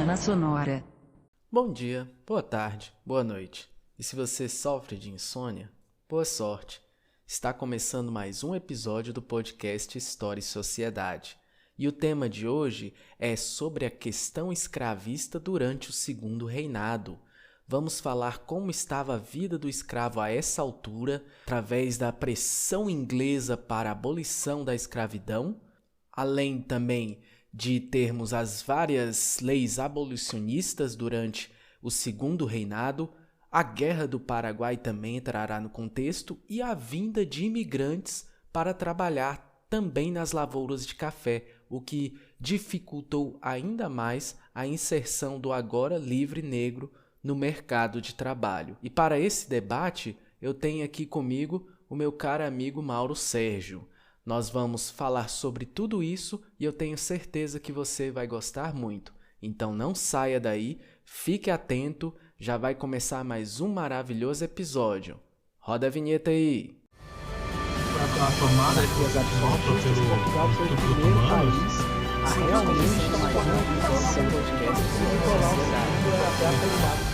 Semana Sonora. Bom dia, boa tarde, boa noite. E se você sofre de insônia, boa sorte. Está começando mais um episódio do podcast História e Sociedade. E o tema de hoje é sobre a questão escravista durante o Segundo Reinado. Vamos falar como estava a vida do escravo a essa altura, através da pressão inglesa para a abolição da escravidão, além também de termos as várias leis abolicionistas durante o Segundo Reinado, a Guerra do Paraguai também entrará no contexto e a vinda de imigrantes para trabalhar também nas lavouras de café, o que dificultou ainda mais a inserção do agora livre negro no mercado de trabalho. E para esse debate, eu tenho aqui comigo o meu caro amigo Mauro Sérgio. Nós vamos falar sobre tudo isso e eu tenho certeza que você vai gostar muito. Então não saia daí, fique atento, já vai começar mais um maravilhoso episódio. Roda a vinheta aí! A tomada que os artistas de Portugal foi o primeiro país a realmente se tornar uma nação podcast e Nicolau II era até apelidado.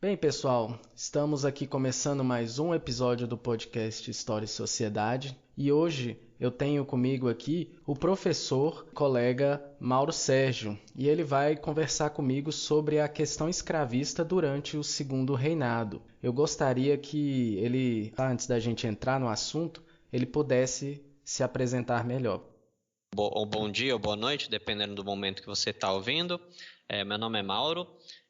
Bem, pessoal, estamos aqui começando mais um episódio do podcast História e Sociedade e hoje eu tenho comigo aqui o professor, colega Mauro Sérgio e ele vai conversar comigo sobre a questão escravista durante o Segundo Reinado. Eu gostaria que ele, antes da gente entrar no assunto, ele pudesse se apresentar melhor. Bom dia ou boa noite, dependendo do momento que você está ouvindo. Meu nome é Mauro.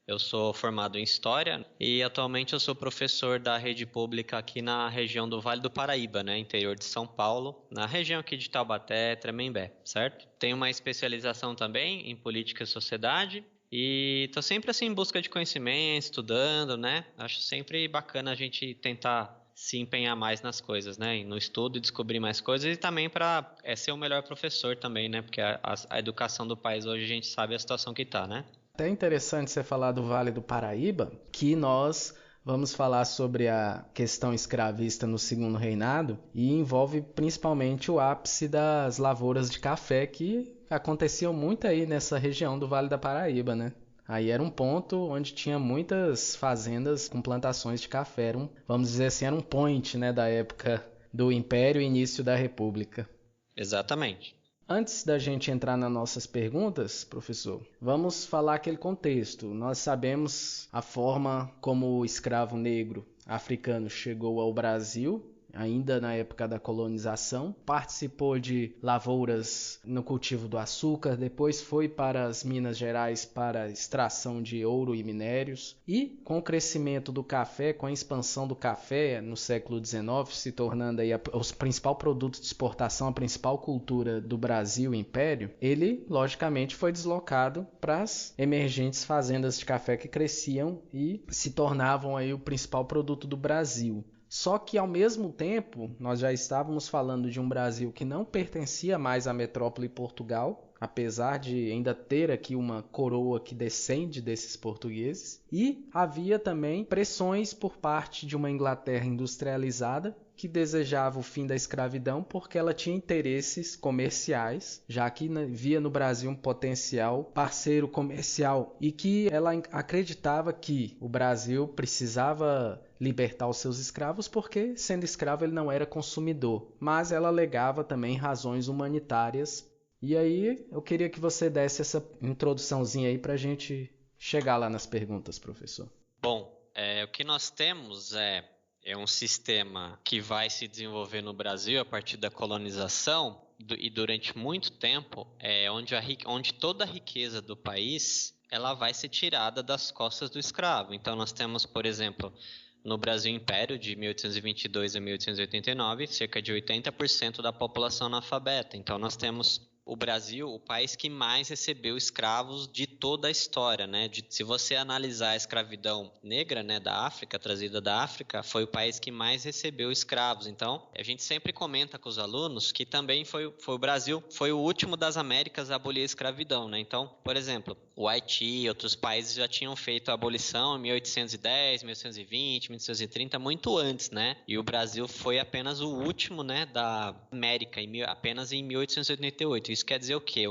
Eu sou formado em História e atualmente eu sou professor da rede pública aqui na região do Vale do Paraíba, né, interior de São Paulo, na região aqui de Taubaté, Tremembé, certo? Tenho uma especialização também em política e sociedade e estou sempre assim em busca de conhecimento, estudando, né? Acho sempre bacana a gente tentar se empenhar mais nas coisas, né? No estudo e descobrir mais coisas e também para ser o melhor professor também, né? Porque a educação do país hoje a gente sabe a situação que está, né? Até interessante você falar do Vale do Paraíba, que nós vamos falar sobre a questão escravista no Segundo Reinado e envolve principalmente o ápice das lavouras de café que aconteciam muito aí nessa região do Vale da Paraíba, né? Aí era um ponto onde tinha muitas fazendas com plantações de café, vamos dizer assim, era um point, né, da época do Império e início da República. Exatamente. Antes da gente entrar nas nossas perguntas, professor, vamos falar aquele contexto. Nós sabemos a forma como o escravo negro africano chegou ao Brasil, ainda na época da colonização, participou de lavouras no cultivo do açúcar, depois foi para as Minas Gerais para extração de ouro e minérios, e com o crescimento do café, com a expansão do café no século XIX, se tornando aí o principal produto de exportação, a principal cultura do Brasil, Império, ele logicamente foi deslocado para as emergentes fazendas de café que cresciam e se tornavam aí o principal produto do Brasil. Só que, ao mesmo tempo, nós já estávamos falando de um Brasil que não pertencia mais à metrópole Portugal, apesar de ainda ter aqui uma coroa que descende desses portugueses, e havia também pressões por parte de uma Inglaterra industrializada que desejava o fim da escravidão porque ela tinha interesses comerciais, já que via no Brasil um potencial parceiro comercial e que ela acreditava que o Brasil precisava libertar os seus escravos porque, sendo escravo, ele não era consumidor. Mas ela alegava também razões humanitárias. E aí eu queria que você desse essa introduçãozinha aí para a gente chegar lá nas perguntas, professor. Bom, o que nós temos é um sistema que vai se desenvolver no Brasil a partir da colonização e durante muito tempo, onde toda a riqueza do país ela vai ser tirada das costas do escravo. Então nós temos, por exemplo, no Brasil Império, de 1822 a 1889, cerca de 80% da população analfabeta. Então nós temos o Brasil, o país que mais recebeu escravos de toda a história, né? Se você analisar a escravidão negra, né, da África, trazida da África, foi o país que mais recebeu escravos. Então, a gente sempre comenta com os alunos que também foi o Brasil, foi o último das Américas a abolir a escravidão, né? Então, por exemplo, o Haiti e outros países já tinham feito a abolição em 1810, 1820, 1830, muito antes, né? E o Brasil foi apenas o último, né, da América, apenas em 1888. Isso quer dizer o quê?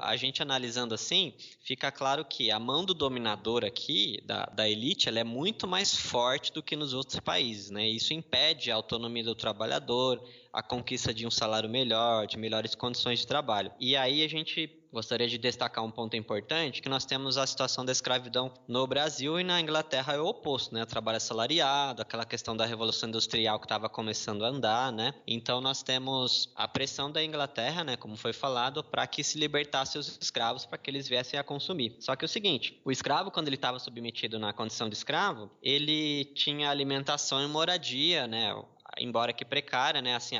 A gente analisando assim, fica claro que a mão do dominador aqui, da elite, ela é muito mais forte do que nos outros países, né? Isso impede a autonomia do trabalhador, a conquista de um salário melhor, de melhores condições de trabalho. E aí a gente gostaria de destacar um ponto importante, que nós temos a situação da escravidão no Brasil, e na Inglaterra é o oposto, né? O trabalho assalariado, aquela questão da Revolução Industrial que estava começando a andar, né? Então nós temos a pressão da Inglaterra, né, como foi falado, para que se libertasse os escravos, para que eles viessem a consumir. Só que é o seguinte, o escravo, quando ele estava submetido na condição de escravo, ele tinha alimentação e moradia, né? Embora que precária, né? Assim,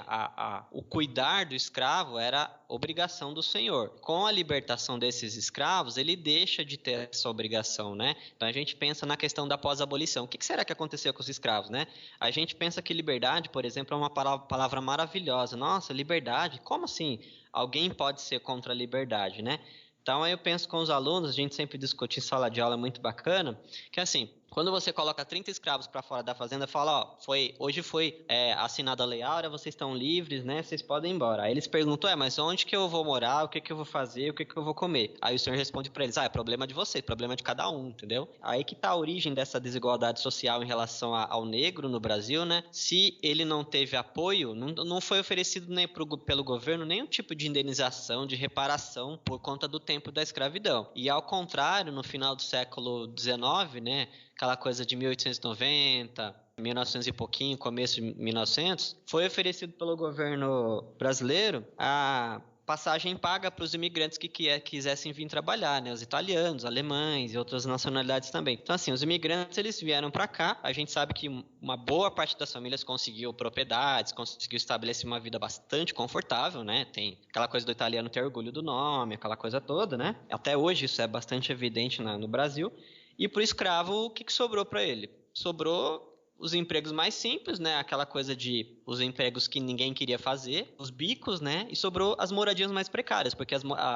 o cuidar do escravo era obrigação do senhor. Com a libertação desses escravos, ele deixa de ter essa obrigação, né? Então a gente pensa na questão da pós-abolição. O que será que aconteceu com os escravos, né? A gente pensa que liberdade, por exemplo, é uma palavra maravilhosa. Nossa, liberdade? Como assim? Alguém pode ser contra a liberdade, né? Então aí eu penso com os alunos, a gente sempre discute em sala de aula, muito bacana, que assim, quando você coloca 30 escravos para fora da fazenda, fala, ó, hoje foi assinada a Lei Áurea, vocês estão livres, né? Vocês podem ir embora. Aí eles perguntam, mas onde que eu vou morar? O que que eu vou fazer? O que que eu vou comer? Aí o senhor responde para eles, é problema de vocês, problema de cada um, entendeu? Aí que tá a origem dessa desigualdade social em relação ao negro no Brasil, né? Se ele não teve apoio, não foi oferecido nem pelo governo nenhum tipo de indenização, de reparação por conta do tempo da escravidão. E ao contrário, no final do século XIX, né? Aquela coisa de 1890, 1900 e pouquinho, começo de 1900, foi oferecido pelo governo brasileiro a passagem paga para os imigrantes que quisessem vir trabalhar, né? Os italianos, alemães e outras nacionalidades também. Então, assim, os imigrantes, eles vieram para cá. A gente sabe que uma boa parte das famílias conseguiu propriedades, conseguiu estabelecer uma vida bastante confortável, né? Tem aquela coisa do italiano ter orgulho do nome, aquela coisa toda, né? Até hoje isso é bastante evidente no Brasil. E para o escravo, o que sobrou para ele? Sobrou os empregos mais simples, né? Aquela coisa de os empregos que ninguém queria fazer, os bicos, né? E sobrou as moradias mais precárias, porque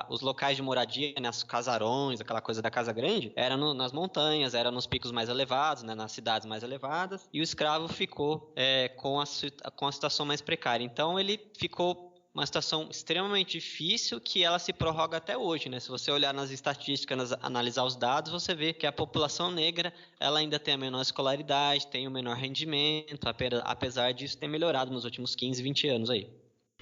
os locais de moradia, né? Os casarões, aquela coisa da casa grande, era nas montanhas, era nos picos mais elevados, né? Nas cidades mais elevadas, e o escravo ficou com a situação mais precária. Então ele ficou uma situação extremamente difícil, que ela se prorroga até hoje, né? Se você olhar nas estatísticas, analisar os dados, você vê que a população negra, ela ainda tem a menor escolaridade, tem o menor rendimento, apesar disso ter melhorado nos últimos 15, 20 anos aí.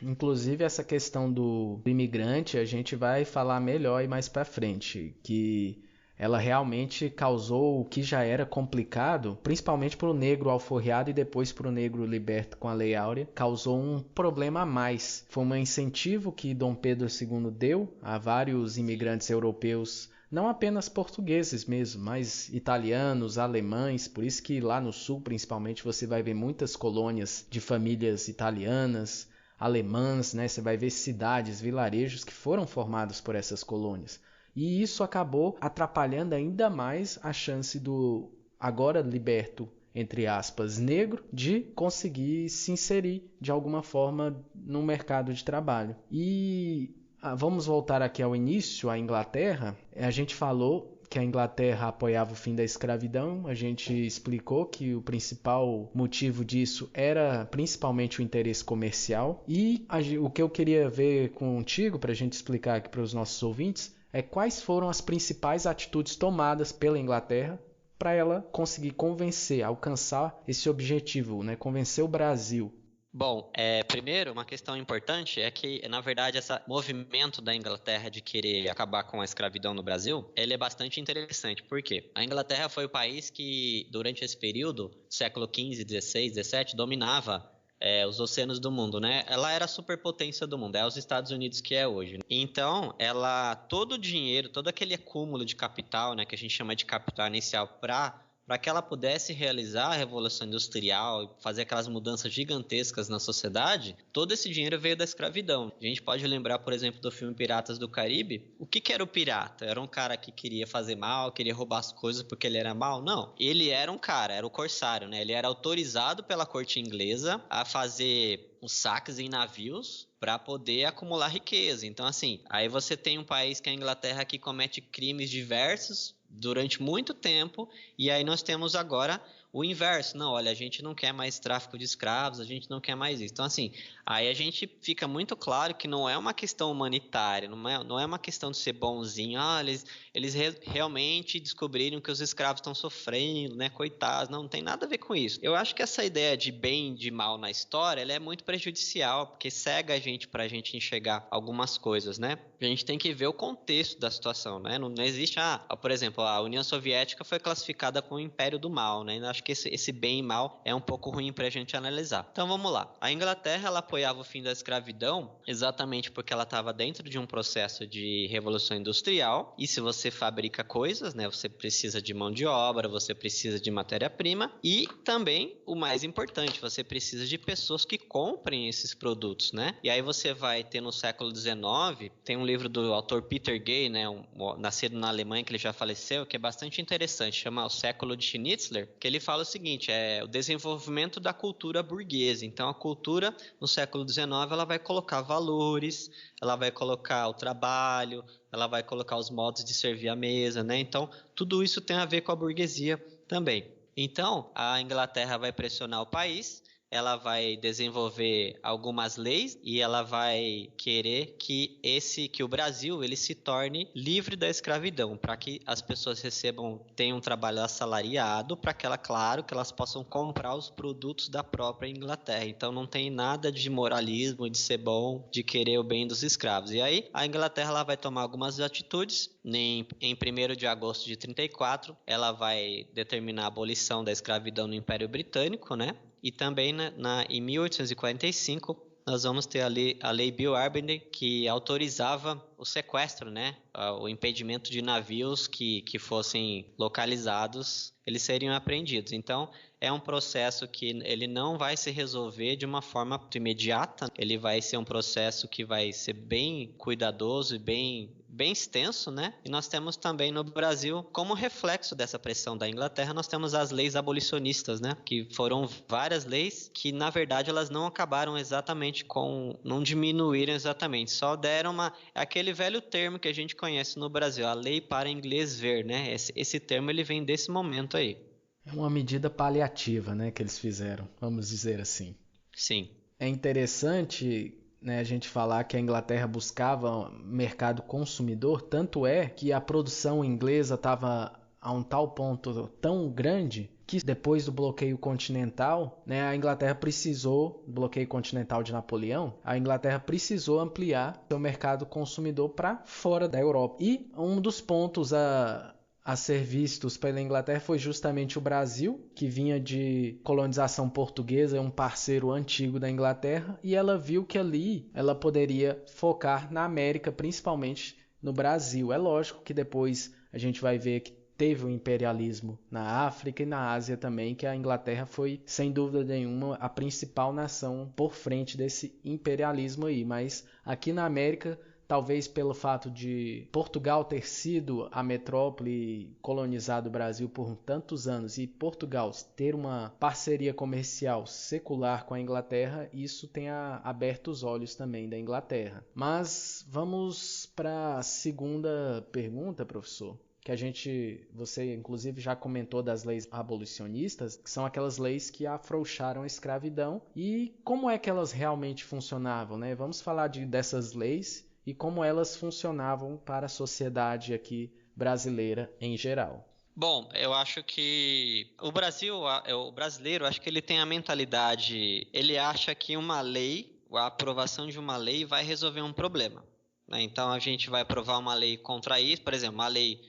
Inclusive essa questão do imigrante, a gente vai falar melhor e mais para frente, que ela realmente causou o que já era complicado, principalmente para o negro alforriado e depois para o negro liberto com a Lei Áurea, causou um problema a mais. Foi um incentivo que Dom Pedro II deu a vários imigrantes europeus, não apenas portugueses mesmo, mas italianos, alemães, por isso que lá no sul, principalmente, você vai ver muitas colônias de famílias italianas, alemãs, né? Você vai ver cidades, vilarejos que foram formados por essas colônias. E isso acabou atrapalhando ainda mais a chance do agora liberto, entre aspas, negro, de conseguir se inserir de alguma forma no mercado de trabalho. E vamos voltar aqui ao início, à Inglaterra. A gente falou que a Inglaterra apoiava o fim da escravidão, a gente explicou que o principal motivo disso era principalmente o interesse comercial. E o que eu queria ver contigo, para a gente explicar aqui para os nossos ouvintes, quais foram as principais atitudes tomadas pela Inglaterra para ela conseguir convencer, alcançar esse objetivo, né? Convencer o Brasil. Bom, primeiro, uma questão importante é que, na verdade, esse movimento da Inglaterra de querer acabar com a escravidão no Brasil, ele é bastante interessante. Por quê? A Inglaterra foi o país que, durante esse período, século XV, XVI, XVII, dominava os oceanos do mundo, né? Ela era a superpotência do mundo, é os Estados Unidos que é hoje. Então, todo o dinheiro, todo aquele acúmulo de capital, né, que a gente chama de capital inicial para para que ela pudesse realizar a Revolução Industrial e fazer aquelas mudanças gigantescas na sociedade, todo esse dinheiro veio da escravidão. A gente pode lembrar, por exemplo, do filme Piratas do Caribe. O que era o pirata? Era um cara que queria fazer mal, queria roubar as coisas porque ele era mal? Não. Ele era um cara, era o corsário, né? Ele era autorizado pela corte inglesa a fazer os saques em navios para poder acumular riqueza. Então, assim, aí você tem um país que é a Inglaterra que comete crimes diversos durante muito tempo, e aí nós temos agora o inverso. Não, olha, a gente não quer mais tráfico de escravos, a gente não quer mais isso. Então, assim, aí a gente fica muito claro que não é uma questão humanitária, não é uma questão de ser bonzinho. Eles realmente descobriram que os escravos estão sofrendo, né, coitados. Não tem nada a ver com isso. Eu acho que essa ideia de bem e de mal na história, ela é muito prejudicial, porque cega a gente para a gente enxergar algumas coisas, né? A gente tem que ver o contexto da situação, né? Não existe, por exemplo, a União Soviética foi classificada como o Império do Mal, né? Eu acho que esse bem e mal é um pouco ruim para a gente analisar. Então vamos lá. A Inglaterra, ela apoiava o fim da escravidão exatamente porque ela estava dentro de um processo de revolução industrial, e se você fabrica coisas, né? Você precisa de mão de obra, você precisa de matéria-prima, e também, o mais importante, você precisa de pessoas que comprem esses produtos, né? E aí você vai ter no século XIX, tem um livro do autor Peter Gay, né? Nascido na Alemanha, que ele já faleceu, que é bastante interessante, chama O Século de Schnitzler, que ele fala o seguinte, o desenvolvimento da cultura burguesa. Então, a cultura, no século XIX, ela vai colocar valores, ela vai colocar o trabalho, ela vai colocar os modos de servir a mesa, né? Então, tudo isso tem a ver com a burguesia também. Então, a Inglaterra vai pressionar o país, ela vai desenvolver algumas leis e ela vai querer que o Brasil ele se torne livre da escravidão, para que as pessoas tenham um trabalho assalariado, para que elas possam comprar os produtos da própria Inglaterra. Então não tem nada de moralismo, de ser bom, de querer o bem dos escravos. E aí a Inglaterra ela vai tomar algumas atitudes. Em 1º de agosto de 34, ela vai determinar a abolição da escravidão no Império Britânico, né? E também em 1845 nós vamos ter a lei Bill-Arbiter, que autorizava o sequestro, né? O impedimento de navios que fossem localizados, eles seriam apreendidos. Então, é um processo que ele não vai se resolver de uma forma imediata, ele vai ser um processo que vai ser bem cuidadoso e bem extenso, né? E nós temos também no Brasil, como reflexo dessa pressão da Inglaterra, nós temos as leis abolicionistas, né? Que foram várias leis que, na verdade, elas não acabaram exatamente não diminuíram exatamente, só deram aquele velho termo que a gente conhece no Brasil, a lei para inglês ver, né? Esse termo, ele vem desse momento aí. É uma medida paliativa, né, que eles fizeram, vamos dizer assim. Sim. É interessante, né, a gente falar que a Inglaterra buscava mercado consumidor, tanto é que a produção inglesa estava a um tal ponto tão grande que depois do bloqueio continental, né, a Inglaterra precisou, bloqueio continental de Napoleão, a Inglaterra precisou ampliar seu mercado consumidor para fora da Europa. E um dos pontos a ser vistos pela Inglaterra foi justamente o Brasil, que vinha de colonização portuguesa, é um parceiro antigo da Inglaterra, e ela viu que ali ela poderia focar na América, principalmente no Brasil. É lógico que depois a gente vai ver que teve o imperialismo na África e na Ásia também, que a Inglaterra foi, sem dúvida nenhuma, a principal nação por frente desse imperialismo aí. Mas aqui na América, talvez pelo fato de Portugal ter sido a metrópole colonizada do Brasil por tantos anos e Portugal ter uma parceria comercial secular com a Inglaterra, isso tenha aberto os olhos também da Inglaterra. Mas vamos para a segunda pergunta, professor. Que você inclusive já comentou das leis abolicionistas, que são aquelas leis que afrouxaram a escravidão, e como é que elas realmente funcionavam, né? Vamos falar dessas leis e como elas funcionavam para a sociedade aqui brasileira em geral. Bom, eu acho que o brasileiro, acho que ele tem a mentalidade, ele acha que uma lei, a aprovação de uma lei vai resolver um problema, né? Então a gente vai aprovar uma lei contra isso, por exemplo, uma lei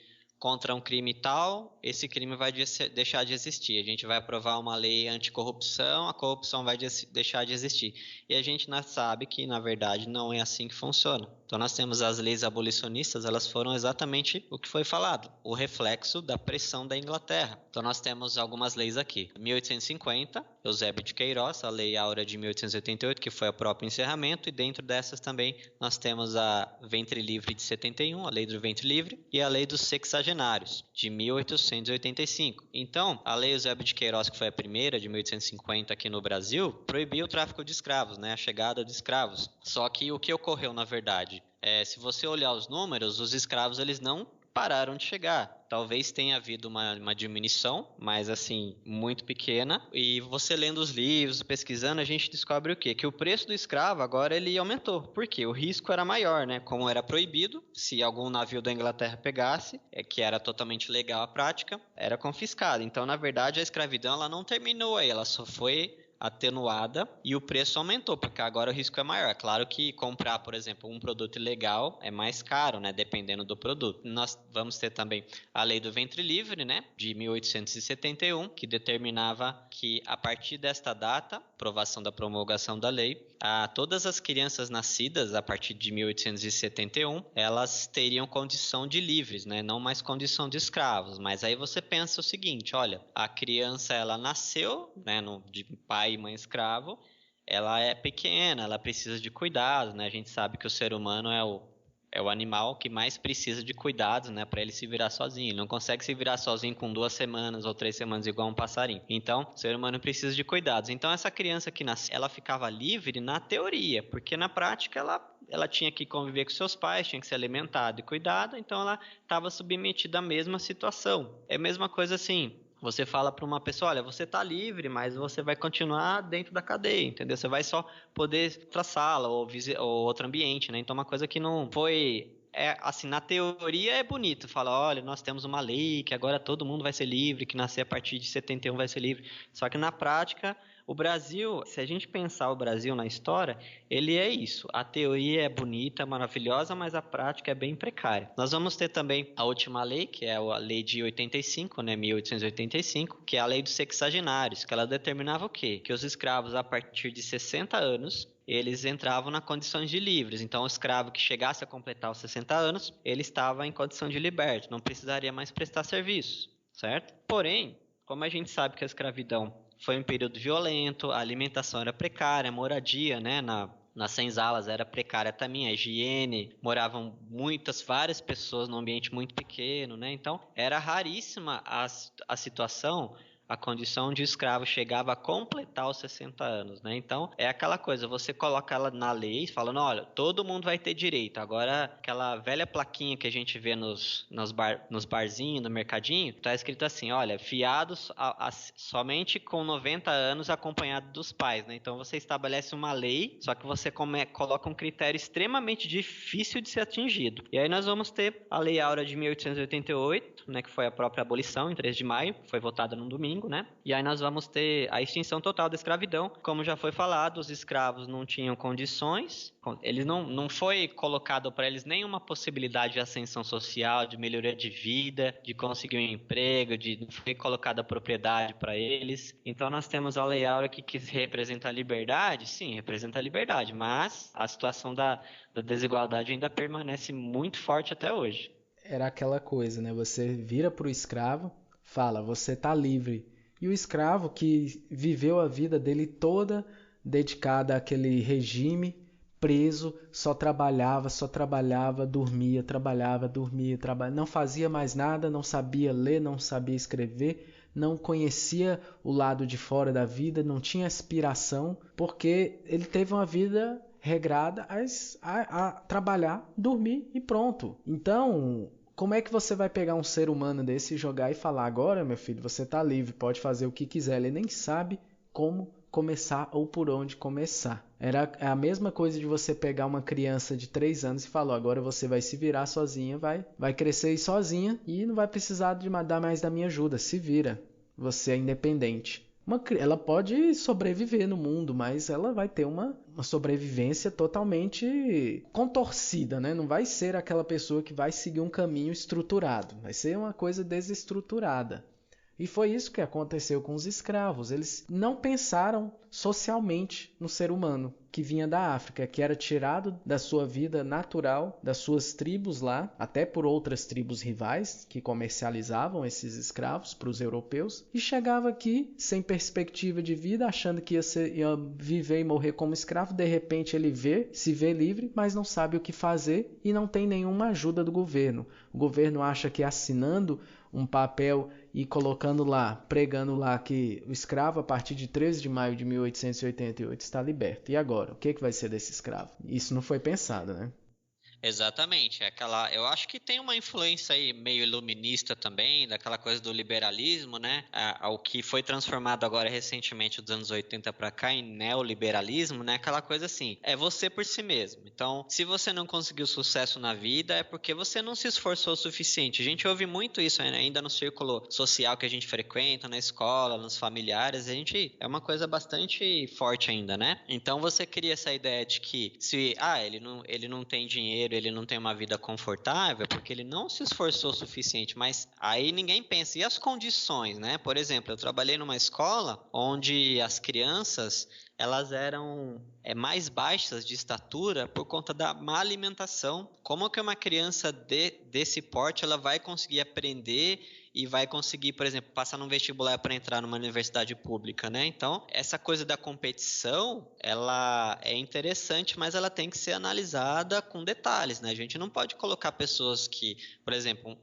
contra um crime tal, esse crime vai deixar de existir. A gente vai aprovar uma lei anticorrupção, a corrupção vai deixar de existir. E a gente sabe que, na verdade, não é assim que funciona. Então, nós temos as leis abolicionistas, elas foram exatamente o que foi falado, o reflexo da pressão da Inglaterra. Então, nós temos algumas leis aqui. 1850, Eusébio de Queiroz, a Lei Áurea de 1888, que foi o próprio encerramento, e dentro dessas também nós temos a Ventre Livre de 71, a Lei do Ventre Livre, e a Lei dos Sexagenários, de 1885. Então, a Lei Eusébio de Queiroz, que foi a primeira, de 1850 aqui no Brasil, proibiu o tráfico de escravos, né, a chegada de escravos. Só que o que ocorreu, na verdade, se você olhar os números, os escravos eles não pararam de chegar. Talvez tenha havido uma diminuição, mas assim, muito pequena. E você lendo os livros, pesquisando, a gente descobre o quê? Que o preço do escravo agora ele aumentou. Por quê? O risco era maior, né? Como era proibido, se algum navio da Inglaterra pegasse, que era totalmente legal a prática, era confiscado. Então, na verdade, a escravidão ela não terminou aí, ela só foi atenuada e o preço aumentou, porque agora o risco é maior. É claro que comprar, por exemplo, um produto ilegal é mais caro, né, dependendo do produto. Nós vamos ter também a Lei do Ventre Livre, né, de 1871, que determinava que a partir desta data, aprovação da promulgação da lei, todas as crianças nascidas a partir de 1871, elas teriam condição de livres, né, não mais condição de escravos. Mas aí você pensa o seguinte, olha, a criança ela nasceu, né, de pai e mãe escravo, ela é pequena, ela precisa de cuidados, né? A gente sabe que o ser humano é o animal que mais precisa de cuidados, né? Para ele se virar sozinho. Ele não consegue se virar sozinho com 2 semanas ou 3 semanas igual um passarinho. Então, o ser humano precisa de cuidados. Então, essa criança que nasce, ela ficava livre na teoria, porque na prática ela tinha que conviver com seus pais, tinha que ser alimentada e cuidada, então ela estava submetida à mesma situação. É a mesma coisa assim. Você fala para uma pessoa, olha, você está livre, mas você vai continuar dentro da cadeia, entendeu? Você vai só poder ir para a sala ou outro ambiente, né? Então, uma coisa que não foi... assim, na teoria é bonito. Fala, olha, nós temos uma lei que agora todo mundo vai ser livre, que nascer a partir de 71 vai ser livre. Só que na prática... O Brasil, se a gente pensar o Brasil na história, ele é isso. A teoria é bonita, maravilhosa, mas a prática é bem precária. Nós vamos ter também a última lei, que é a lei de 85, né, 1885, que é a lei dos sexagenários, que ela determinava o quê? Que os escravos, a partir de 60 anos, eles entravam na condição de livres. Então, o escravo que chegasse a completar os 60 anos, ele estava em condição de liberto, não precisaria mais prestar serviço, certo? Porém, como a gente sabe que a escravidão foi um período violento, a alimentação era precária, a moradia, né, nas senzalas era precária também, a higiene, moravam várias pessoas num ambiente muito pequeno, né? Então, era raríssima a situação, a condição de escravo chegava a completar os 60 anos, né? Então, é aquela coisa, você coloca ela na lei, falando, olha, todo mundo vai ter direito. Agora, aquela velha plaquinha que a gente vê nos barzinhos, no mercadinho, tá escrito assim, olha, fiados somente com 90 anos acompanhado dos pais, né? Então, você estabelece uma lei, só que você coloca um critério extremamente difícil de ser atingido. E aí nós vamos ter a Lei Áurea de 1888, né, que foi a própria abolição, em 3 de maio, foi votada num domingo, né? E aí nós vamos ter a extinção total da escravidão. Como já foi falado, os escravos não tinham condições, eles não foi colocado para eles nenhuma possibilidade de ascensão social, de melhoria de vida, de conseguir um emprego, não foi colocada a propriedade para eles. Então nós temos a Lei Áurea que representa a liberdade, sim, representa a liberdade, mas a situação da desigualdade ainda permanece muito forte até hoje. Era aquela coisa, né? Você vira para o escravo, fala, você está livre. E o escravo que viveu a vida dele toda dedicada àquele regime, preso, só trabalhava, dormia, trabalhava, não fazia mais nada, não sabia ler, não sabia escrever, não conhecia o lado de fora da vida, não tinha aspiração, porque ele teve uma vida regrada a trabalhar, dormir e pronto. Então, como é que você vai pegar um ser humano desse e jogar e falar, agora, meu filho, você está livre, pode fazer o que quiser. Ele nem sabe como começar ou por onde começar. Era a mesma coisa de você pegar uma criança de 3 anos e falar, agora você vai se virar sozinha, vai crescer sozinha e não vai precisar de dar mais da minha ajuda, se vira, você é independente. Ela pode sobreviver no mundo, mas ela vai ter uma sobrevivência totalmente contorcida, né? Não vai ser aquela pessoa que vai seguir um caminho estruturado, vai ser uma coisa desestruturada. E foi isso que aconteceu com os escravos. Eles não pensaram socialmente no ser humano que vinha da África, que era tirado da sua vida natural, das suas tribos lá, até por outras tribos rivais que comercializavam esses escravos para os europeus, e chegava aqui sem perspectiva de vida, achando que ia viver e morrer como escravo. De repente ele se vê livre, mas não sabe o que fazer e não tem nenhuma ajuda do governo. O governo acha que assinando um papel e colocando lá, pregando lá que o escravo, a partir de 13 de maio de 1888, está liberto. E agora? O que vai ser desse escravo? Isso não foi pensado, né? Exatamente, eu acho que tem uma influência aí meio iluminista também, daquela coisa do liberalismo, né? O que foi transformado agora recentemente dos anos 80 para cá em neoliberalismo, né? Aquela coisa assim, é você por si mesmo. Então, se você não conseguiu sucesso na vida, é porque você não se esforçou o suficiente. A gente ouve muito isso ainda no círculo social que a gente frequenta, na escola, nos familiares, é uma coisa bastante forte ainda, né? Então, você cria essa ideia de que se, ele não tem dinheiro, ele não tem uma vida confortável porque ele não se esforçou o suficiente, mas aí ninguém pensa, e as condições, né? Por exemplo, eu trabalhei numa escola onde as crianças elas eram mais baixas de estatura por conta da má alimentação. Como que uma criança desse porte ela vai conseguir aprender e vai conseguir, por exemplo, passar num vestibular para entrar numa universidade pública, né? Então, essa coisa da competição, ela é interessante, mas ela tem que ser analisada com detalhes, né? A gente não pode colocar pessoas que, por exemplo,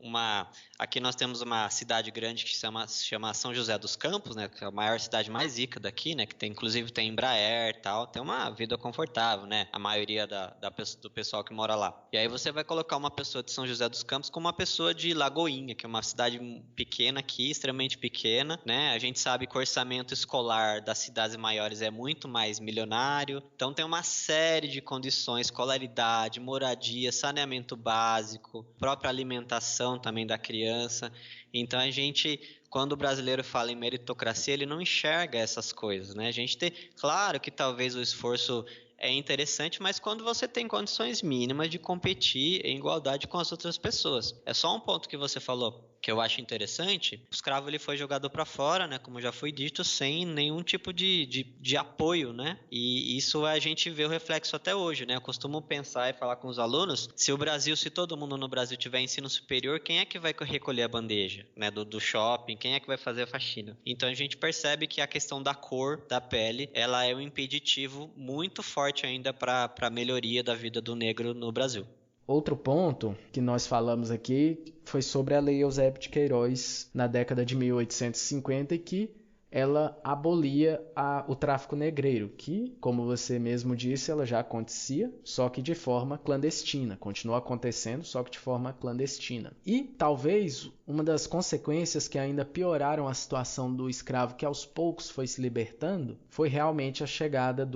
aqui nós temos uma cidade grande que se chama São José dos Campos, né? Que é a maior cidade mais rica daqui, né? Que inclusive tem Embraer e tal, tem uma vida confortável, né? A maioria do pessoal que mora lá. E aí você vai colocar uma pessoa de São José dos Campos com uma pessoa de Lagoinha, que é uma cidade pequena aqui, extremamente pequena, né? A gente sabe que o orçamento escolar das cidades maiores é muito mais milionário, então tem uma série de condições, escolaridade, moradia, saneamento básico, própria alimentação também da criança. Então a gente, quando o brasileiro fala em meritocracia, ele não enxerga essas coisas, né? A gente tem, claro que talvez o esforço é interessante, mas quando você tem condições mínimas de competir em igualdade com as outras pessoas. É só um ponto que você falou que eu acho interessante. O escravo ele foi jogado para fora, né, como já foi dito, sem nenhum tipo de apoio, né? E isso a gente vê o reflexo até hoje, né? Eu costumo pensar e falar com os alunos, se todo mundo no Brasil tiver ensino superior, quem é que vai recolher a bandeja, né, do shopping? Quem é que vai fazer a faxina? Então a gente percebe que a questão da cor da pele, ela é um impeditivo muito forte ainda para a melhoria da vida do negro no Brasil. Outro ponto que nós falamos aqui foi sobre a Lei Eusébio de Queiroz na década de 1850 e que ela abolia o tráfico negreiro, que, como você mesmo disse, ela já acontecia, só que de forma clandestina. Continua acontecendo, só que de forma clandestina. E talvez uma das consequências que ainda pioraram a situação do escravo, que aos poucos foi se libertando, foi realmente a chegada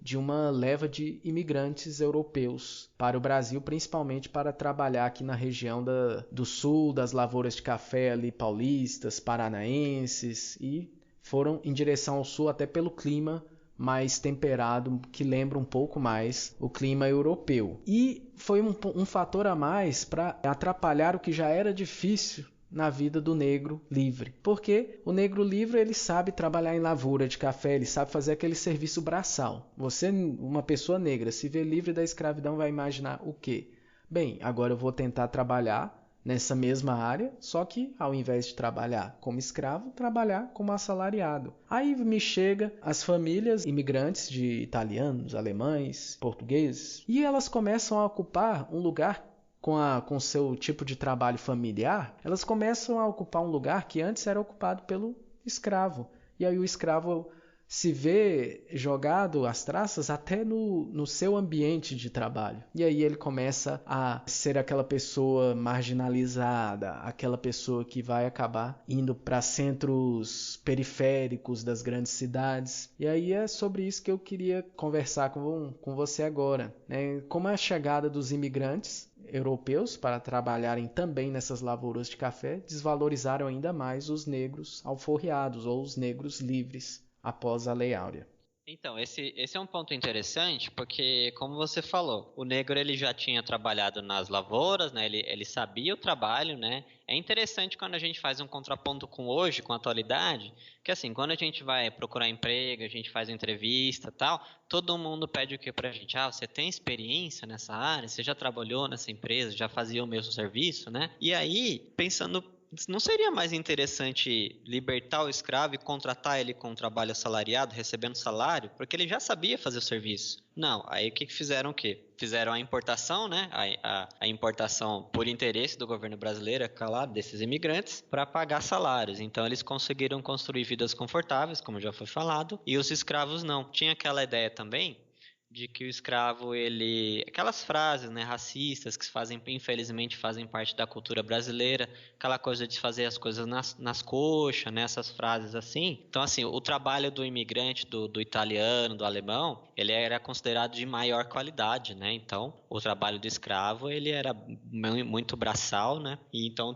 de uma leva de imigrantes europeus para o Brasil, principalmente para trabalhar aqui na região do sul, das lavouras de café ali paulistas, paranaenses, e foram em direção ao sul até pelo clima mais temperado, que lembra um pouco mais o clima europeu. E foi um fator a mais para atrapalhar o que já era difícil na vida do negro livre. Porque o negro livre ele sabe trabalhar em lavoura de café, ele sabe fazer aquele serviço braçal. Você, uma pessoa negra, se vê livre da escravidão, vai imaginar o quê? Bem, agora eu vou tentar trabalhar nessa mesma área, só que ao invés de trabalhar como escravo, trabalhar como assalariado. Aí me chega as famílias imigrantes de italianos, alemães, portugueses, e elas começam a ocupar um lugar com seu tipo de trabalho familiar, elas começam a ocupar um lugar que antes era ocupado pelo escravo. E aí o escravo se vê jogado às traças até no seu ambiente de trabalho. E aí ele começa a ser aquela pessoa marginalizada, aquela pessoa que vai acabar indo para centros periféricos das grandes cidades. E aí é sobre isso que eu queria conversar com você agora, né? Como a chegada dos imigrantes europeus para trabalharem também nessas lavouras de café desvalorizaram ainda mais os negros alforriados ou os negros livres após a Lei Áurea. Então, esse é um ponto interessante, porque, como você falou, o negro ele já tinha trabalhado nas lavouras, né? Ele sabia o trabalho, né? É interessante quando a gente faz um contraponto com hoje, com a atualidade, que assim, quando a gente vai procurar emprego, a gente faz entrevista e tal, todo mundo pede o que pra gente? Ah, você tem experiência nessa área? Você já trabalhou nessa empresa? Já fazia o mesmo serviço, né? E aí, pensando... Não seria mais interessante libertar o escravo e contratar ele com um trabalho assalariado, recebendo salário? Porque ele já sabia fazer o serviço. Não, aí o que fizeram o quê? Fizeram a importação, né? A importação por interesse do governo brasileiro, claro, desses imigrantes, para pagar salários. Então eles conseguiram construir vidas confortáveis, como já foi falado, e os escravos não. Tinha aquela ideia também de que o escravo, aquelas frases, né, racistas que infelizmente fazem parte da cultura brasileira, aquela coisa de fazer as coisas nas coxas, né, essas frases assim. Então, assim, o trabalho do imigrante, do italiano, do alemão, ele era considerado de maior qualidade, né? Então, o trabalho do escravo, ele era muito braçal, né? E então,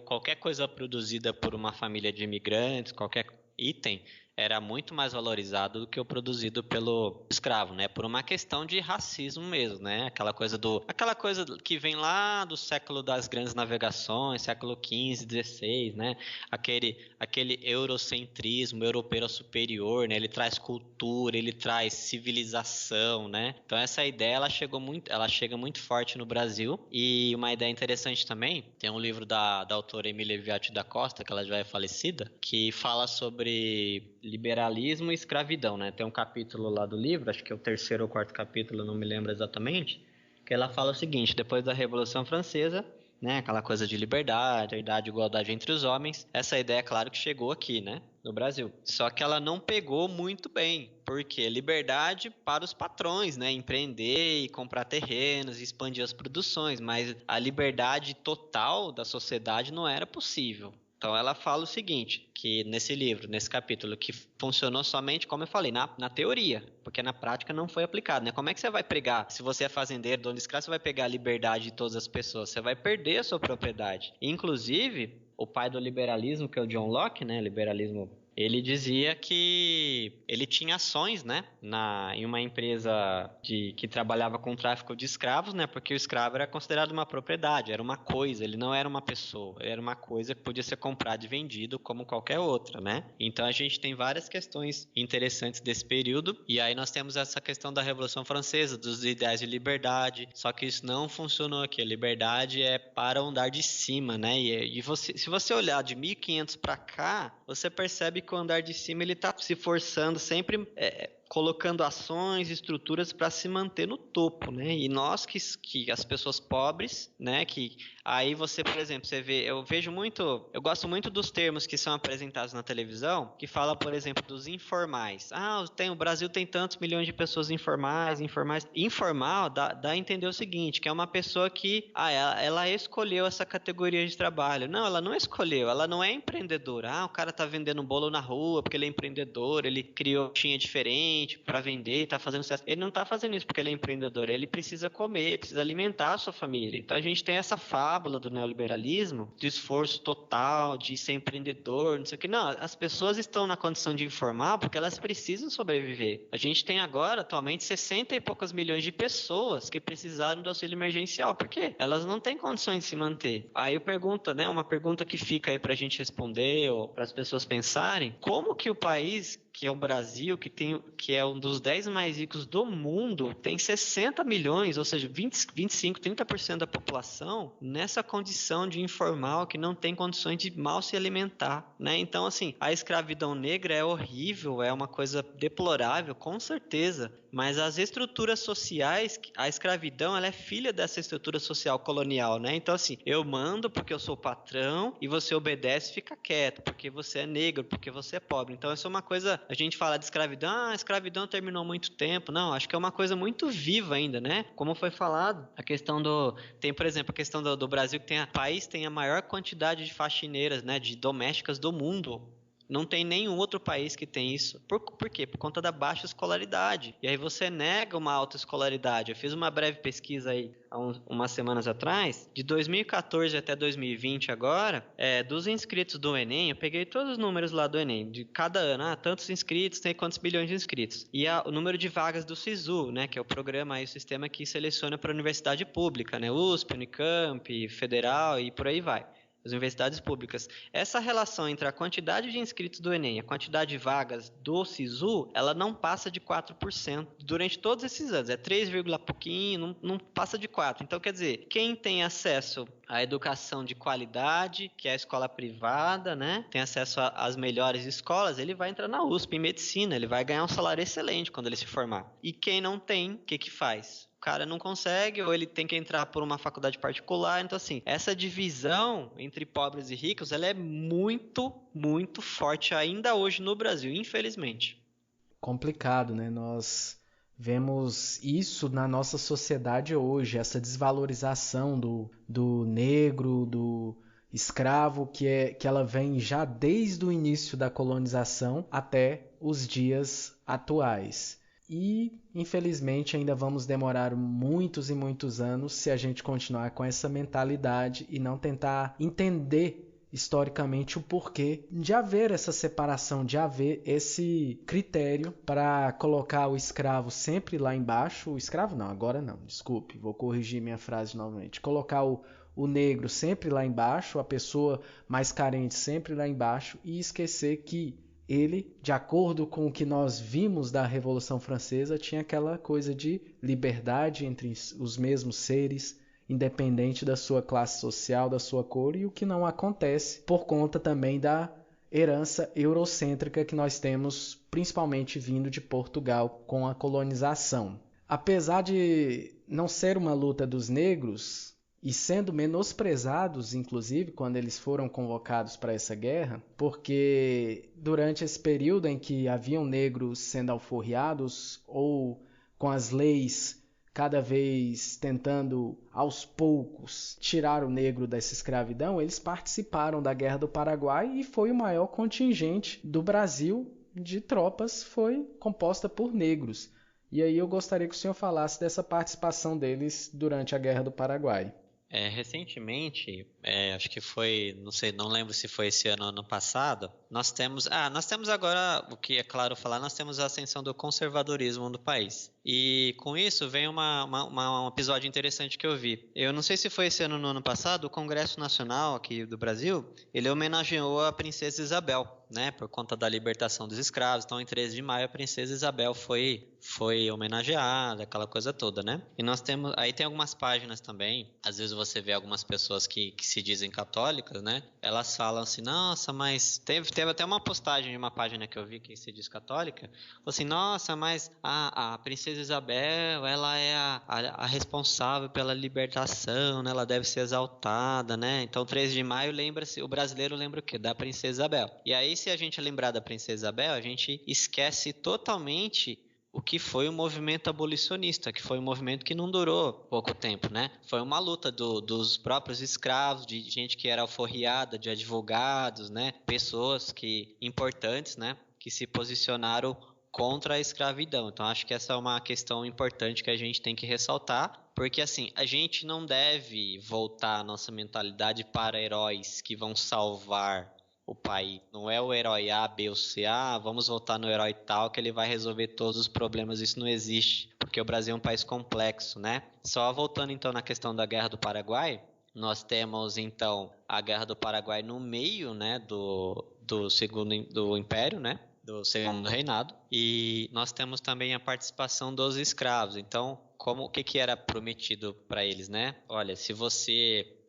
qualquer coisa produzida por uma família de imigrantes, qualquer item, era muito mais valorizado do que o produzido pelo escravo, né? Por uma questão de racismo mesmo, né? Aquela coisa que vem lá do século das grandes navegações, século XV, XVI, né? Aquele eurocentrismo, europeu superior, né? Ele traz cultura, ele traz civilização, né? Então essa ideia ela chega muito forte no Brasil. E uma ideia interessante também, tem um livro da autora Emília Vietti da Costa, que ela já é falecida, que fala sobre liberalismo e escravidão, né? Tem um capítulo lá do livro, acho que é o 3º ou 4º capítulo, não me lembro exatamente, que ela fala o seguinte: depois da Revolução Francesa, né, aquela coisa de liberdade, igualdade entre os homens, essa ideia, claro que chegou aqui, né, no Brasil. Só que ela não pegou muito bem, porque liberdade para os patrões, né, empreender e comprar terrenos, expandir as produções, mas a liberdade total da sociedade não era possível. Então ela fala o seguinte, que nesse livro, nesse capítulo, que funcionou somente, como eu falei, na teoria, porque na prática não foi aplicado, né? Como é que você vai pregar, se você é fazendeiro, dono de escravo, você vai pegar a liberdade de todas as pessoas, você vai perder a sua propriedade. Inclusive, o pai do liberalismo, que é o John Locke, né, liberalismo, ele dizia que ele tinha ações, né, em uma empresa que trabalhava com tráfico de escravos, né, porque o escravo era considerado uma propriedade, era uma coisa, ele não era uma pessoa, era uma coisa que podia ser comprado e vendido como qualquer outra, né. Então a gente tem várias questões interessantes desse período, e aí nós temos essa questão da Revolução Francesa, dos ideais de liberdade, só que isso não funcionou aqui, a liberdade é para o andar de cima, né, se você olhar de 1500 para cá, você percebe que o andar de cima ele está se forçando sempre colocando ações, estruturas para se manter no topo, né? E nós que as pessoas pobres, né? Que aí você, por exemplo, eu gosto muito dos termos que são apresentados na televisão, que fala, por exemplo, dos informais. O Brasil tem tantos milhões de pessoas informais. Informal dá a entender o seguinte, que é uma pessoa que ela escolheu essa categoria de trabalho. Não, ela não escolheu, ela não é empreendedora. O cara tá vendendo bolo na rua porque ele é empreendedor, ele criou tinha diferente para vender, tá fazendo sucesso. Ele não tá fazendo isso porque ele é empreendedor, ele precisa comer, precisa alimentar a sua família. Então a gente tem essa fábula do neoliberalismo, de esforço total, de ser empreendedor, não sei o que. Não, as pessoas estão na condição de informal porque elas precisam sobreviver. A gente tem agora, atualmente, 60 e poucos milhões de pessoas que precisaram do auxílio emergencial. Por quê? Elas não têm condições de se manter. Aí eu pergunto, né, uma pergunta que fica aí pra gente responder ou para as pessoas pensarem, como que o país, que é o Brasil, que é um dos 10 mais ricos do mundo, tem 60 milhões, ou seja, 25, 30% da população nessa condição de informal, que não tem condições de mal se alimentar, né? Então, assim, a escravidão negra é horrível, é uma coisa deplorável, com certeza, mas as estruturas sociais, a escravidão, ela é filha dessa estrutura social colonial, né? Então, assim, eu mando porque eu sou patrão e você obedece e fica quieto, porque você é negro, porque você é pobre. Então, isso é uma coisa, a gente fala de escravidão, a escravidão terminou há muito tempo. Não, acho que é uma coisa muito viva ainda, né? Como foi falado, a questão tem, por exemplo, a questão do Brasil, que o país tem a maior quantidade de faxineiras, né, de domésticas do mundo. Não tem nenhum outro país que tem isso. Por quê? Por conta da baixa escolaridade. E aí você nega uma alta escolaridade. Eu fiz uma breve pesquisa aí há umas semanas atrás. De 2014 até 2020 agora, dos inscritos do Enem, eu peguei todos os números lá do Enem. De cada ano, tantos inscritos, tem quantos bilhões de inscritos. E o número de vagas do SISU, né? Que é o programa aí, o sistema que seleciona para a universidade pública, né? USP, Unicamp, Federal e por aí vai. As universidades públicas. Essa relação entre a quantidade de inscritos do Enem e a quantidade de vagas do SISU, ela não passa de 4% durante todos esses anos. É 3, pouquinho, não passa de 4%. Então, quer dizer, quem tem acesso à educação de qualidade, que é a escola privada, né? Tem acesso às melhores escolas, ele vai entrar na USP em medicina, ele vai ganhar um salário excelente quando ele se formar. E quem não tem, o que faz? O cara não consegue, ou ele tem que entrar por uma faculdade particular. Então, assim, essa divisão entre pobres e ricos, ela é muito, muito forte ainda hoje no Brasil, infelizmente. Complicado, né? Nós vemos isso na nossa sociedade hoje, essa desvalorização do negro, do escravo, que ela vem já desde o início da colonização até os dias atuais. E, infelizmente, ainda vamos demorar muitos e muitos anos se a gente continuar com essa mentalidade e não tentar entender historicamente o porquê de haver essa separação, de haver esse critério para colocar o escravo sempre lá embaixo. O escravo não, agora não, desculpe, vou corrigir minha frase novamente. Colocar o negro sempre lá embaixo, a pessoa mais carente sempre lá embaixo e esquecer que ele, de acordo com o que nós vimos da Revolução Francesa, tinha aquela coisa de liberdade entre os mesmos seres, independente da sua classe social, da sua cor, e o que não acontece por conta também da herança eurocêntrica que nós temos, principalmente vindo de Portugal com a colonização. Apesar de não ser uma luta dos negros, e sendo menosprezados, inclusive, quando eles foram convocados para essa guerra, porque durante esse período em que haviam negros sendo alforriados ou com as leis cada vez tentando, aos poucos, tirar o negro dessa escravidão, eles participaram da Guerra do Paraguai e foi o maior contingente do Brasil de tropas, foi composta por negros. E aí eu gostaria que o senhor falasse dessa participação deles durante a Guerra do Paraguai. Recentemente, acho que foi, não sei, não lembro se foi esse ano ou ano passado, nós temos agora, o que é claro falar, nós temos a ascensão do conservadorismo no país. E com isso vem um episódio interessante que eu vi. Eu não sei se foi esse ano ou no ano passado, o Congresso Nacional aqui do Brasil, ele homenageou a Princesa Isabel, né, por conta da libertação dos escravos. Então, em 13 de maio, a Princesa Isabel foi homenageada, aquela coisa toda, né? E nós temos, aí tem algumas páginas também, às vezes você vê algumas pessoas que se dizem católicas, né? Elas falam assim, nossa, mas teve até uma postagem de uma página que eu vi que se diz católica, assim, nossa, mas a Princesa Isabel, ela é a responsável pela libertação, né? Ela deve ser exaltada, né? Então, 13 de maio, lembra-se, o brasileiro lembra o quê? Da Princesa Isabel. E aí, se a gente lembrar da Princesa Isabel, a gente esquece totalmente o que foi o movimento abolicionista, que foi um movimento que não durou pouco tempo, né? Foi uma luta dos próprios escravos, de gente que era alforriada, de advogados, né? Pessoas importantes, né? Que se posicionaram contra a escravidão. Então, acho que essa é uma questão importante que a gente tem que ressaltar, porque, assim, a gente não deve voltar a nossa mentalidade para heróis que vão salvar o país. Não é o herói A, B ou C, vamos voltar no herói tal que ele vai resolver todos os problemas. Isso não existe, porque o Brasil é um país complexo, né? Só voltando, então, na questão da Guerra do Paraguai, nós temos, então, a Guerra do Paraguai no meio, né, do Império, né? Do Segundo Reinado, e nós temos também a participação dos escravos. Então, o que era prometido para eles, né? Olha,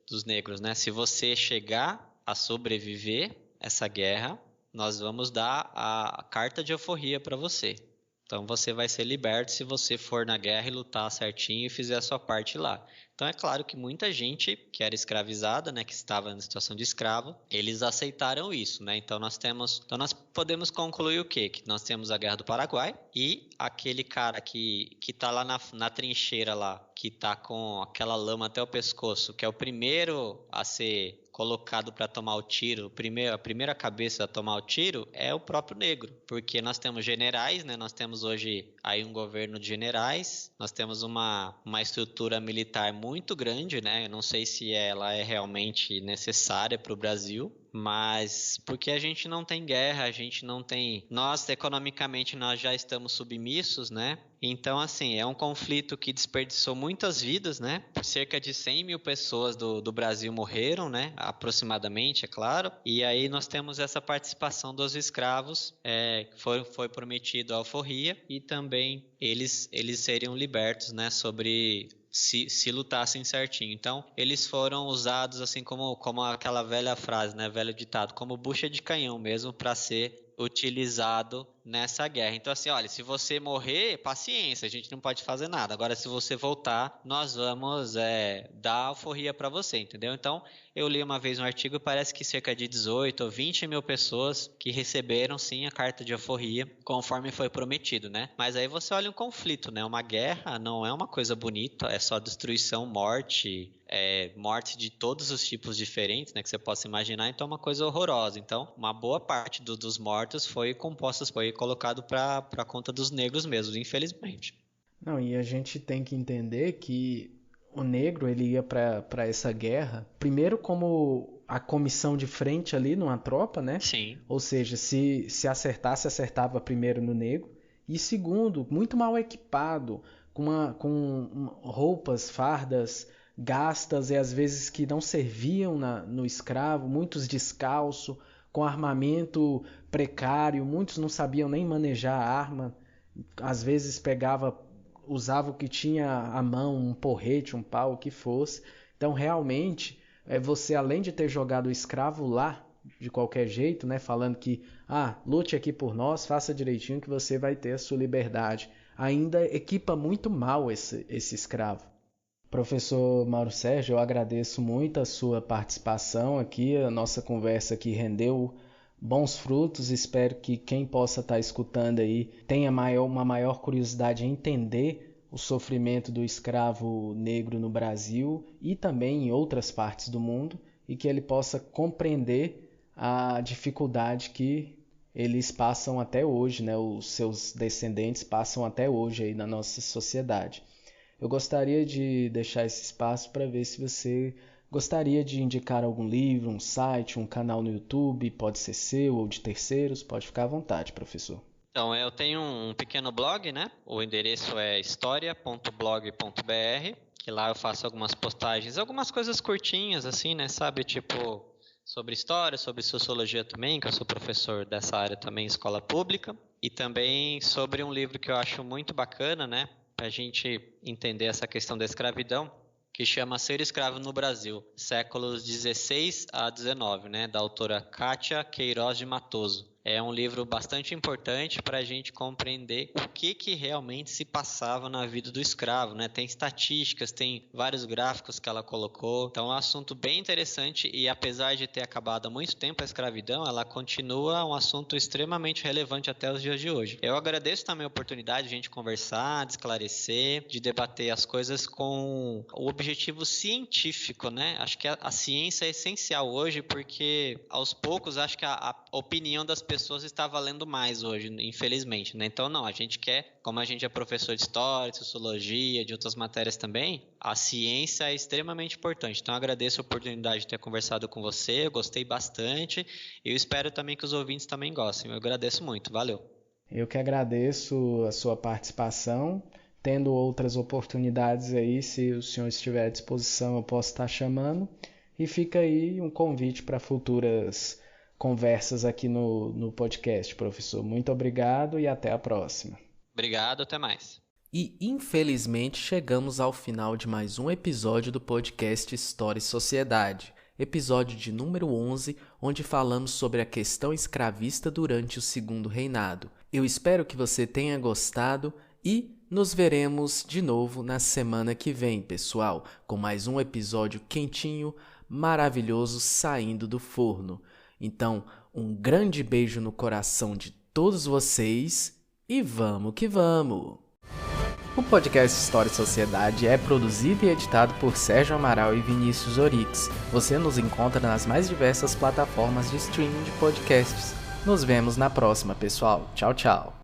dos negros, né? Se você chegar a sobreviver essa guerra, nós vamos dar a carta de alforria para você. Então, você vai ser liberto se você for na guerra e lutar certinho e fizer a sua parte lá. Então é claro que muita gente que era escravizada, né, que estava na situação de escravo, eles aceitaram isso, né? Então nós podemos concluir o quê? Que nós temos a Guerra do Paraguai e aquele cara que tá lá na trincheira lá, que tá com aquela lama até o pescoço, que é o primeiro a ser colocado para tomar o tiro, a primeira cabeça a tomar o tiro é o próprio negro, porque nós temos generais, né? Nós temos hoje aí um governo de generais, nós temos uma estrutura militar muito grande, né? Eu não sei se ela é realmente necessária para o Brasil, mas porque a gente não tem guerra, a gente não tem... Nós, economicamente, nós já estamos submissos, né? Então, assim, é um conflito que desperdiçou muitas vidas, né? Cerca de 100 mil pessoas do Brasil morreram, né? Aproximadamente, é claro. E aí nós temos essa participação dos escravos, foi prometido a alforria e também eles seriam libertos, né? Sobre... Se lutassem certinho. Então, eles foram usados assim como aquela velha frase, né, velho ditado, como bucha de canhão mesmo para ser utilizado nessa guerra. Então, assim, olha, se você morrer, paciência, a gente não pode fazer nada. Agora, se você voltar, nós vamos dar alforria para você, entendeu? Então, eu li uma vez um artigo, parece que cerca de 18 ou 20 mil pessoas que receberam, sim, a carta de alforria, conforme foi prometido, né? Mas aí você olha um conflito, né? Uma guerra não é uma coisa bonita, é só destruição, morte, morte de todos os tipos diferentes, né, que você possa imaginar, então é uma coisa horrorosa. Então, uma boa parte dos mortos foi colocado para conta dos negros mesmo, infelizmente. Não, e a gente tem que entender que o negro ele ia para essa guerra, primeiro como a comissão de frente ali numa tropa, né? Sim. Ou seja, se acertasse, acertava primeiro no negro. E segundo, muito mal equipado, com roupas, fardas gastas e às vezes que não serviam no escravo, muitos descalço, com armamento precário, muitos não sabiam nem manejar a arma, às vezes usava o que tinha à mão, um porrete, um pau, o que fosse. Então realmente, você além de ter jogado o escravo lá, de qualquer jeito, né, falando que, lute aqui por nós, faça direitinho que você vai ter a sua liberdade, ainda equipa muito mal esse escravo. Professor Mauro Sérgio, eu agradeço muito a sua participação aqui, a nossa conversa aqui rendeu bons frutos, espero que quem possa estar escutando aí tenha uma maior curiosidade em entender o sofrimento do escravo negro no Brasil e também em outras partes do mundo e que ele possa compreender a dificuldade que eles passam até hoje, né? Os seus descendentes passam até hoje aí na nossa sociedade. Eu gostaria de deixar esse espaço para ver se você gostaria de indicar algum livro, um site, um canal no YouTube, pode ser seu ou de terceiros, pode ficar à vontade, professor. Então, eu tenho um pequeno blog, né? O endereço é historia.blog.br, que lá eu faço algumas postagens, algumas coisas curtinhas, assim, né? Sabe, tipo, sobre história, sobre sociologia também, que eu sou professor dessa área também em escola pública, e também sobre um livro que eu acho muito bacana, né? Para a gente entender essa questão da escravidão, que chama Ser Escravo no Brasil, séculos 16 a 19, né, da autora Kátia Queiroz de Matoso. É um livro bastante importante para a gente compreender o que realmente se passava na vida do escravo, né? Tem estatísticas, tem vários gráficos que ela colocou. Então é um assunto bem interessante e apesar de ter acabado há muito tempo a escravidão, ela continua um assunto extremamente relevante até os dias de hoje. Eu agradeço também a oportunidade de a gente conversar, de esclarecer, de debater as coisas com o objetivo científico, né? Acho que a ciência é essencial hoje porque aos poucos acho que a opinião das pessoas está valendo mais hoje, infelizmente, né? Então, não, a gente quer, como a gente é professor de história, de sociologia, de outras matérias também, a ciência é extremamente importante. Então, eu agradeço a oportunidade de ter conversado com você, eu gostei bastante e eu espero também que os ouvintes também gostem. Eu agradeço muito, valeu. Eu que agradeço a sua participação. Tendo outras oportunidades aí, se o senhor estiver à disposição, eu posso estar chamando. E fica aí um convite para futuras conversas aqui no podcast, professor. Muito obrigado e até a próxima. Obrigado, até mais. E infelizmente chegamos ao final de mais um episódio do podcast História e Sociedade, episódio de número 11, onde falamos sobre a questão escravista durante o Segundo Reinado. Eu espero que você tenha gostado E nos veremos de novo na semana que vem, pessoal, com mais um episódio quentinho, maravilhoso, saindo do forno. Então, um grande beijo no coração de todos vocês e vamos que vamos! O podcast História e Sociedade é produzido e editado por Sérgio Amaral e Vinícius Orix. Você nos encontra nas mais diversas plataformas de streaming de podcasts. Nos vemos na próxima, pessoal. Tchau, tchau!